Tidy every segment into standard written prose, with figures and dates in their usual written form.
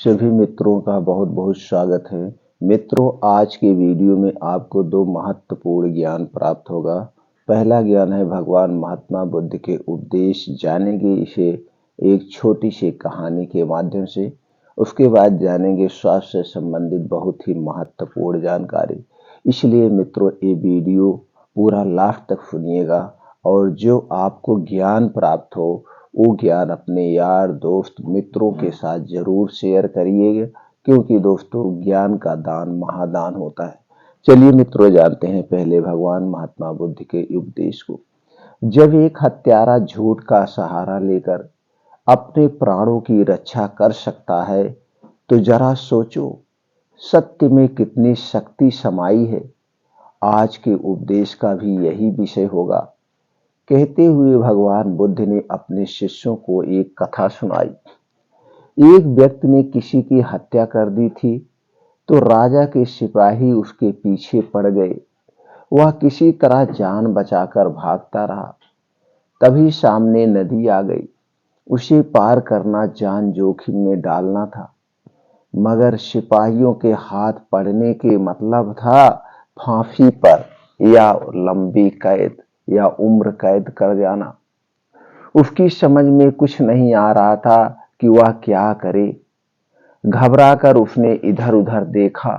सभी मित्रों का बहुत बहुत स्वागत है। मित्रों, आज के वीडियो में आपको दो महत्वपूर्ण ज्ञान प्राप्त होगा। पहला ज्ञान है भगवान महात्मा बुद्ध के उपदेश। जानेंगे इसे एक छोटी सी कहानी के माध्यम से। उसके बाद जानेंगे स्वास्थ्य से संबंधित बहुत ही महत्वपूर्ण जानकारी। इसलिए मित्रों, ये वीडियो पूरा लास्ट तक सुनिएगा और जो आपको ज्ञान प्राप्त हो वो ज्ञान अपने यार दोस्त मित्रों के साथ जरूर शेयर करिएगा, क्योंकि दोस्तों ज्ञान का दान महादान होता है। चलिए मित्रों, जानते हैं पहले भगवान महात्मा बुद्ध के उपदेश को। जब एक हत्यारा झूठ का सहारा लेकर अपने प्राणों की रक्षा कर सकता है तो जरा सोचो सत्य में कितनी शक्ति समाई है। आज के उपदेश का भी यही विषय होगा। कहते हुए भगवान बुद्ध ने अपने शिष्यों को एक कथा सुनाई। एक व्यक्ति ने किसी की हत्या कर दी थी तो राजा के सिपाही उसके पीछे पड़ गए। वह किसी तरह जान बचाकर भागता रहा। तभी सामने नदी आ गई। उसे पार करना जान जोखिम में डालना था, मगर सिपाहियों के हाथ पड़ने के मतलब था फांसी पर या लंबी कैद या उम्र कैद कर जाना। उसकी समझ में कुछ नहीं आ रहा था कि वह क्या करे। घबराकर उसने इधर उधर देखा।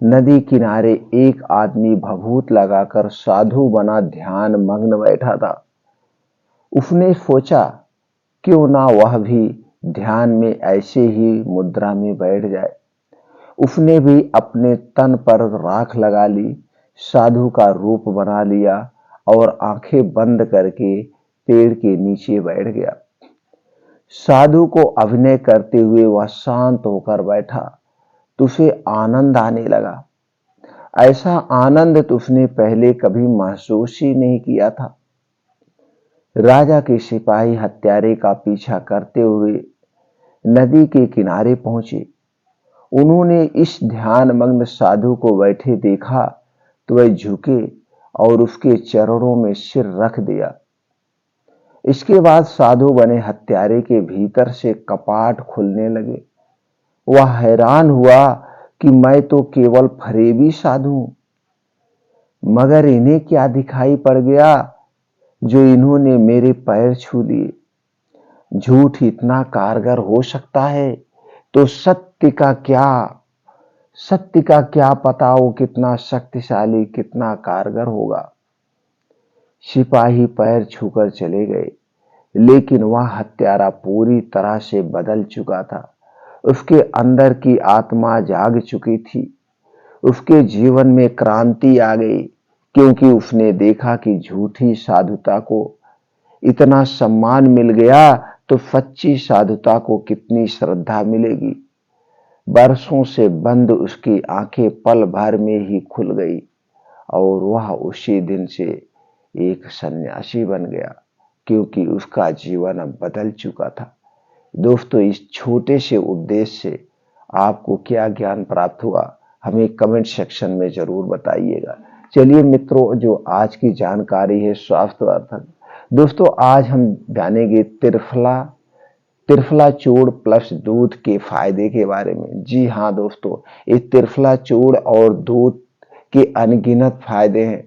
नदी किनारे एक आदमी भभूत लगाकर साधु बना ध्यान मग्न बैठा था। उसने सोचा क्यों ना वह भी ध्यान में ऐसे ही मुद्रा में बैठ जाए। उसने भी अपने तन पर राख लगा ली, साधु का रूप बना लिया और आंखें बंद करके पेड़ के नीचे बैठ गया। साधु को अभिनय करते हुए वह शांत होकर बैठा तो उसे आनंद आने लगा। ऐसा आनंद तो उसने पहले कभी महसूस ही नहीं किया था। राजा के सिपाही हत्यारे का पीछा करते हुए नदी के किनारे पहुंचे। उन्होंने इस ध्यान मग्न साधु को बैठे देखा तो वह झुके और उसके चरणों में सिर रख दिया। इसके बाद साधु बने हत्यारे के भीतर से कपाट खुलने लगे। वह हैरान हुआ कि मैं तो केवल फरेबी साधु हूं, मगर इन्हें क्या दिखाई पड़ गया जो इन्होंने मेरे पैर छू लिए। झूठ इतना कारगर हो सकता है तो सत्य का पता वो कितना शक्तिशाली कितना कारगर होगा। सिपाही पैर छूकर चले गए, लेकिन वह हत्यारा पूरी तरह से बदल चुका था। उसके अंदर की आत्मा जाग चुकी थी। उसके जीवन में क्रांति आ गई, क्योंकि उसने देखा कि झूठी साधुता को इतना सम्मान मिल गया तो सच्ची साधुता को कितनी श्रद्धा मिलेगी। बरसों से बंद उसकी आंखें पल भर में ही खुल गई और वह उसी दिन से एक सन्यासी बन गया, क्योंकि उसका जीवन अब बदल चुका था। दोस्तों, इस छोटे से उपदेश से आपको क्या ज्ञान प्राप्त हुआ, हमें कमेंट सेक्शन में जरूर बताइएगा। चलिए मित्रों, जो आज की जानकारी है स्वास्थ्यवर्धक। दोस्तों, आज हम जानेंगे त्रिफला चूर्ण प्लस दूध के फायदे के बारे में। जी हाँ दोस्तों, ये त्रिफला चूर्ण और दूध के अनगिनत फायदे हैं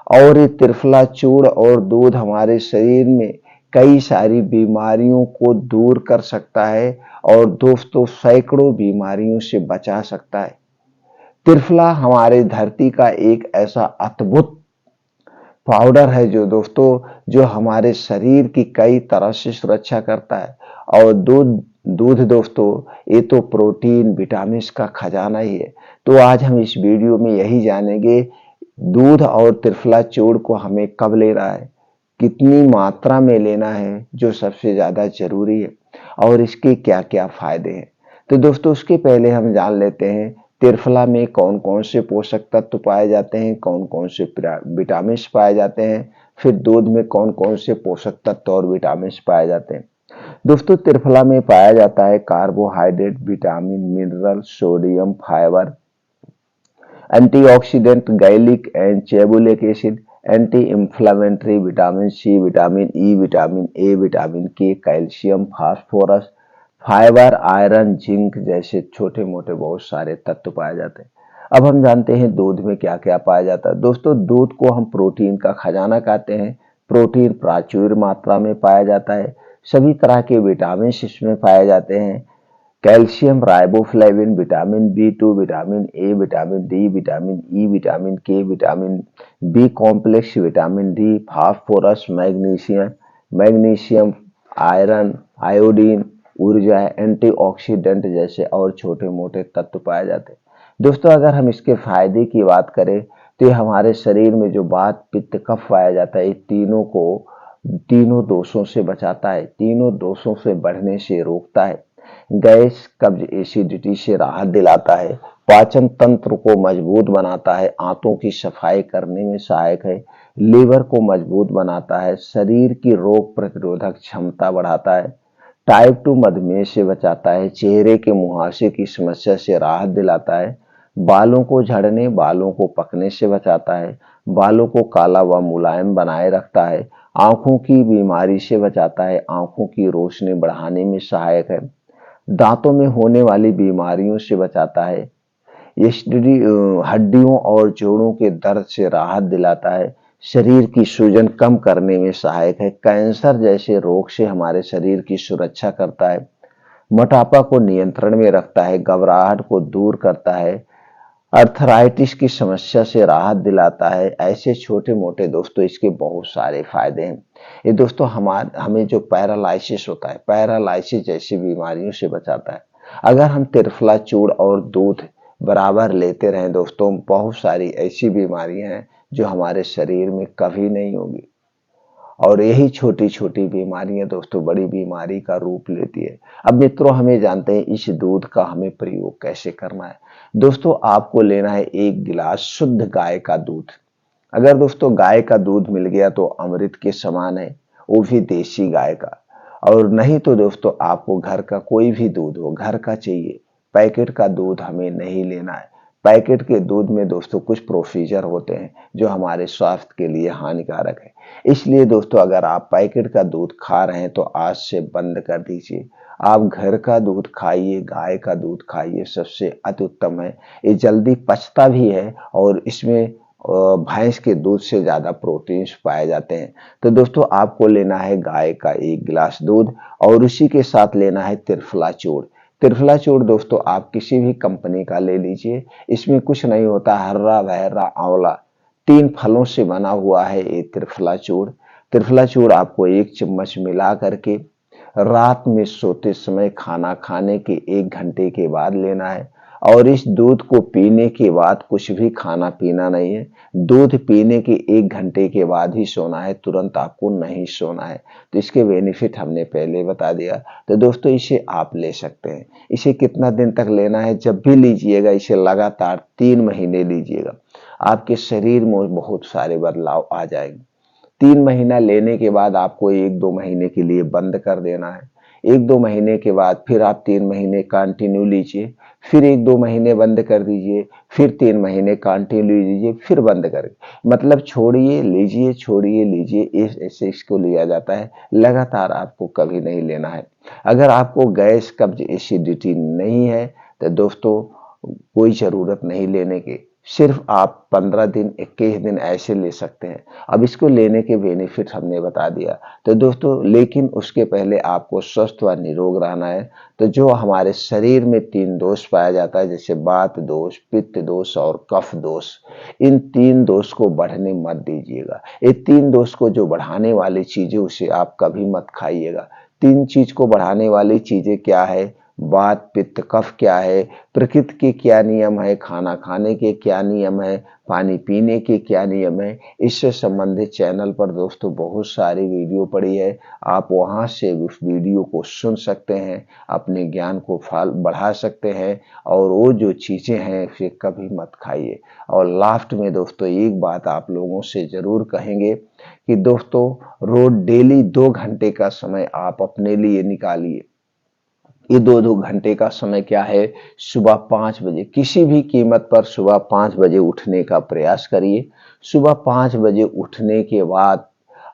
और ये त्रिफला चूर्ण और दूध हमारे शरीर में कई सारी बीमारियों को दूर कर सकता है और दोस्तों सैकड़ों बीमारियों से बचा सकता है। त्रिफला हमारे धरती का एक ऐसा अद्भुत पाउडर है जो हमारे शरीर की कई तरह से सुरक्षा करता है। और दूध दोस्तों, ये तो प्रोटीन विटामिन का खजाना ही है। तो आज हम इस वीडियो में यही जानेंगे दूध और त्रिफला चूर्ण को हमें कब लेना है, कितनी मात्रा में लेना है जो सबसे ज्यादा जरूरी है, और इसके क्या क्या फायदे हैं। तो दोस्तों, उसके पहले हम जान लेते हैं त्रिफला में कौन कौन से पोषक तत्व पाए जाते हैं, कौन कौन से विटामिन पाए जाते हैं, फिर दूध में कौन कौन से पोषक तत्व और विटामिन पाए जाते हैं। दोस्तों, त्रिफला में पाया जाता है carbohydrate, vitamin, mineral, sodium, fibre, antioxidant, gallic and chebulic acid, anti inflammatory, vitamin C, vitamin E, vitamin A, vitamin K, calcium, phosphorus, fibre, iron, zinc जैसे छोटे मोटे बहुत सारे तत्व पाए जाते हैं। अब हम जानते हैं दूध में क्या क्या पाया जाता है। दोस्तों, दूध को हम प्रोटीन का खजाना कहते हैं। प्रोटीन प्रचुर मात्रा में पाया जाता है। सभी तरह के विटामिन इसमें पाए जाते हैं। Calcium, riboflavin, vitamin B2, vitamin A, vitamin D, vitamin E, vitamin K, vitamin B complex, vitamin D, phosphorus, magnesium magnesium iron, iodine, ऊर्जा, एंटीऑक्सीडेंट जैसे और छोटे मोटे तत्व पाए जाते हैं। दोस्तों, अगर हम इसके फायदे की बात करें तो ये हमारे शरीर में जो वात, पित्त, कफ पाया जाता है, ये तीनों दोषों से बचाता है, तीनों दोषों से बढ़ने से रोकता है। गैस, कब्ज, एसिडिटी से राहत दिलाता है। पाचन तंत्र को मजबूत बनाता है। आंतों की सफाई करने में सहायक है। लीवर को मजबूत बनाता है। शरीर की रोग प्रतिरोधक क्षमता बढ़ाता है। टाइप 2 मधुमेह से बचाता है। चेहरे के मुहासे की समस्या से राहत दिलाता है। बालों को झड़ने, बालों को पकने से बचाता है। बालों को काला व मुलायम बनाए रखता है। आंखों की बीमारी से बचाता है। आंखों की रोशनी बढ़ाने में सहायक है। दांतों में होने वाली बीमारियों से बचाता है। एसिडिटी हड्डियों और जोड़ों के दर्द से राहत दिलाता है। शरीर की सूजन कम करने में सहायक है। कैंसर जैसे रोग से हमारे शरीर की सुरक्षा करता है। मोटापा को नियंत्रण में रखता है। घबराहट को दूर करता है। अर्थराइटिस की समस्या से राहत दिलाता है। ऐसे छोटे मोटे दोस्तों इसके बहुत सारे फायदे हैं। ये दोस्तों हमें जो पैरालाइसिस होता है, पैरालाइसिस जैसी बीमारियों से बचाता है। अगर हम त्रिफला चूर्ण और दूध बराबर लेते रहें दोस्तों, बहुत सारी ऐसी बीमारियां हैं जो हमारे शरीर में कभी नहीं होगी। और यही छोटी छोटी बीमारियां दोस्तों बड़ी बीमारी का रूप लेती है। अब मित्रों, हमें जानते हैं इस दूध का हमें प्रयोग कैसे करना है। दोस्तों, आपको लेना है 1 गिलास शुद्ध गाय का दूध। अगर दोस्तों गाय का दूध मिल गया तो अमृत के समान है, वो भी देसी गाय का। और नहीं तो दोस्तों आपको घर का कोई भी दूध हो, घर का चाहिए। पैकेट का दूध हमें नहीं लेना है। पैकेट के दूध में दोस्तों कुछ प्रोसीजर होते हैं जो हमारे स्वास्थ्य के लिए हानिकारक है। इसलिए दोस्तों अगर आप पैकेट का दूध खा रहे हैं तो आज से बंद कर दीजिए। आप घर का दूध खाइए, गाय का दूध खाइए, सबसे अति उत्तम है। ये जल्दी पचता भी है और इसमें भैंस के दूध से ज्यादा प्रोटीन्स पाए जाते हैं। तो दोस्तों आपको लेना है गाय का 1 गिलास दूध और उसी के साथ लेना है त्रिफला चूर्ण। त्रिफला चूर्ण दोस्तों आप किसी भी कंपनी का ले लीजिए। इसमें कुछ नहीं होता, हर्रा बहरा आंवला 3 फलों से बना हुआ है ये त्रिफला चूर्ण। त्रिफला चूर्ण आपको 1 चम्मच मिला करके रात में सोते समय खाना खाने के 1 घंटे के बाद लेना है। और इस दूध को पीने के बाद कुछ भी खाना पीना नहीं है। दूध पीने के 1 घंटे के बाद ही सोना है, तुरंत आपको नहीं सोना है। तो इसके बेनिफिट हमने पहले बता दिया। तो दोस्तों इसे आप ले सकते हैं। इसे कितना दिन तक लेना है, जब भी लीजिएगा इसे लगातार 3 महीने लीजिएगा, आपके शरीर में बहुत सारे बदलाव आ जाएंगे। 3 महीना लेने के बाद आपको 1-2 महीने के लिए बंद कर देना है। 1-2 महीने के बाद फिर आप 3 महीने कंटिन्यू लीजिए, फिर 1-2 महीने बंद कर दीजिए, फिर 3 महीने कंटिन्यू लीजिए, फिर बंद कर, मतलब छोड़िए लीजिए, छोड़िए लीजिए, ऐसे इसको लिया जाता है। लगातार आपको कभी नहीं लेना है। अगर आपको गैस, कब्ज, एसिडिटी नहीं है तो दोस्तों कोई जरूरत नहीं लेने की। सिर्फ आप 15 दिन, 21 दिन ऐसे ले सकते हैं। अब इसको लेने के बेनिफिट हमने बता दिया। तो दोस्तों लेकिन उसके पहले आपको स्वस्थ व निरोग रहना है। तो जो हमारे शरीर में 3 दोष पाया जाता है, जैसे वात दोष, पित्त दोष और कफ दोष, इन 3 दोष को बढ़ने मत दीजिएगा। ये 3 दोष को जो बढ़ाने वाली चीजें उसे आप कभी मत खाइएगा। 3 चीज को बढ़ाने वाली चीजें क्या है, वात, पित्त, कफ क्या है, प्रकृति के क्या नियम है, खाना खाने के क्या नियम है, पानी पीने के क्या नियम है, इससे संबंधित चैनल पर दोस्तों बहुत सारी वीडियो पड़ी है। आप वहां से उस वीडियो को सुन सकते हैं, अपने ज्ञान को बढ़ा सकते हैं। और वो जो चीजें हैं उसे कभी मत खाइए। और लास्ट में दोस्तों एक बात आप लोगों से जरूर कहेंगे कि दोस्तों रोज डेली 2 घंटे का समय आप अपने लिए निकालिए। ये 2-2 घंटे का समय क्या है, सुबह 5 बजे, किसी भी कीमत पर सुबह 5 बजे उठने का प्रयास करिए। सुबह 5 बजे उठने के बाद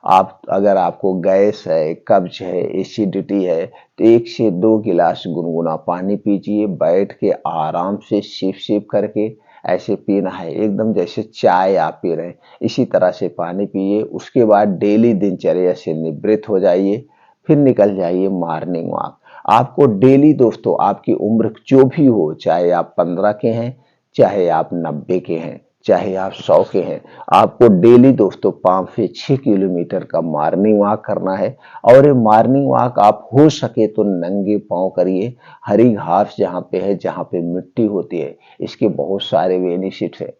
आप अगर आपको गैस है, कब्ज है, एसिडिटी है तो 1 से 2 गिलास गुनगुना पानी पीजिए। बैठ के आराम से सिप सिप करके ऐसे पीना है, एकदम जैसे चाय आप पी रहे हैं इसी तरह से पानी पिए। उसके बाद डेली दिनचर्या से निवृत्त हो जाइए, फिर निकल जाइए मॉर्निंग वॉक। आपको डेली दोस्तों, आपकी उम्र जो भी हो, चाहे आप 15 के हैं, चाहे आप 90 के हैं, चाहे आप 100 के हैं, आपको डेली दोस्तों 5 से 6 किलोमीटर का मॉर्निंग वॉक करना है। और ये मॉर्निंग वॉक आप हो सके तो नंगे पांव करिए, हरी घास जहाँ पे है, जहाँ पे मिट्टी होती है। इसके बहुत सारे बेनिफिट्स है,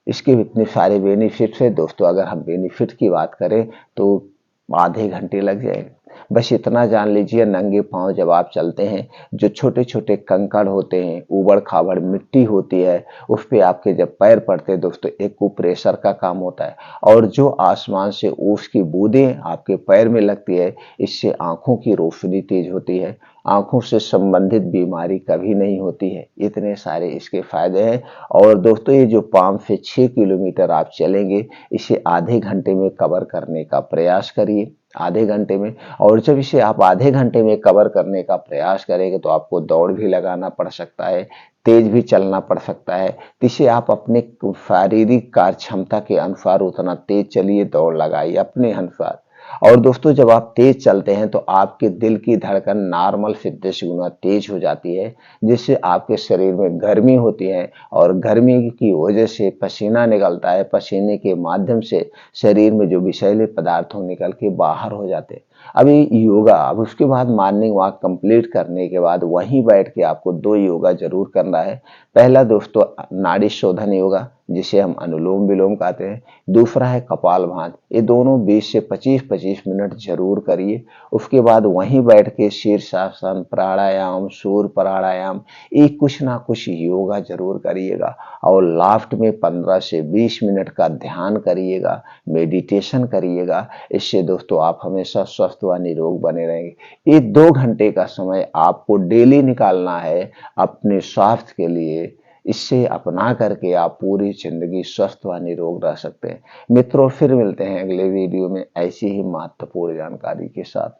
इसके इतने सारे बेनिफिट्स है दोस्तों, अगर हम बेनिफिट की बात करें तो आधे घंटे लग जाएंगे। बस इतना जान लीजिए, नंगे पांव जब आप चलते हैं, जो छोटे छोटे कंकड़ होते हैं, ऊबड़ खाबड़ मिट्टी होती है, उस पे आपके जब पैर पड़ते हैं दोस्तों, एक प्रेशर का काम होता है। और जो आसमान से ओस की बूंदें आपके पैर में लगती है, इससे आंखों की रोशनी तेज होती है, आंखों से संबंधित बीमारी कभी नहीं होती है। इतने सारे इसके फायदे हैं। और दोस्तों ये जो 5 से 6 किलोमीटर आप चलेंगे, इसे आधे घंटे में कवर करने का प्रयास करिए, आधे घंटे में। और जब इसे आप आधे घंटे में कवर करने का प्रयास करेंगे तो आपको दौड़ भी लगाना पड़ सकता है, तेज भी चलना पड़ सकता है। तो इसे आप अपने शारीरिक कार्य क्षमता के अनुसार उतना तेज चलिए, दौड़ लगाइए अपने अनुसार। और दोस्तों जब आप तेज चलते हैं तो आपके दिल की धड़कन नॉर्मल से 10 गुना तेज हो जाती है, जिससे आपके शरीर में गर्मी होती है और गर्मी की वजह से पसीना निकलता है। पसीने के माध्यम से शरीर में जो विषैले पदार्थ हो निकल के बाहर हो जाते हैं। अभी योगा, अब उसके बाद मॉर्निंग वॉक कंप्लीट करने के बाद वहीं बैठ के आपको 2 योगा जरूर करना है। पहला दोस्तों नाड़ी शोधन योगा, जिसे हम अनुलोम विलोम कहते हैं। दूसरा है कपालभाति। ये दोनों 20 से 25-25 मिनट जरूर करिए। उसके बाद वहीं बैठ के शीर्षासन, प्राणायाम, सूर्य प्राणायाम, ये कुछ ना कुछ योगा जरूर करिएगा। और लास्ट में 15 से 20 मिनट का ध्यान करिएगा, मेडिटेशन करिएगा। इससे दोस्तों आप हमेशा स्वस्थ व निरोग बने रहेंगे। ये 2 घंटे का समय आपको डेली निकालना है अपने स्वास्थ्य के लिए। इससे अपना करके आप पूरी जिंदगी स्वस्थ व निरोग रह सकते हैं। मित्रों फिर मिलते हैं अगले वीडियो में ऐसी ही महत्वपूर्ण जानकारी के साथ।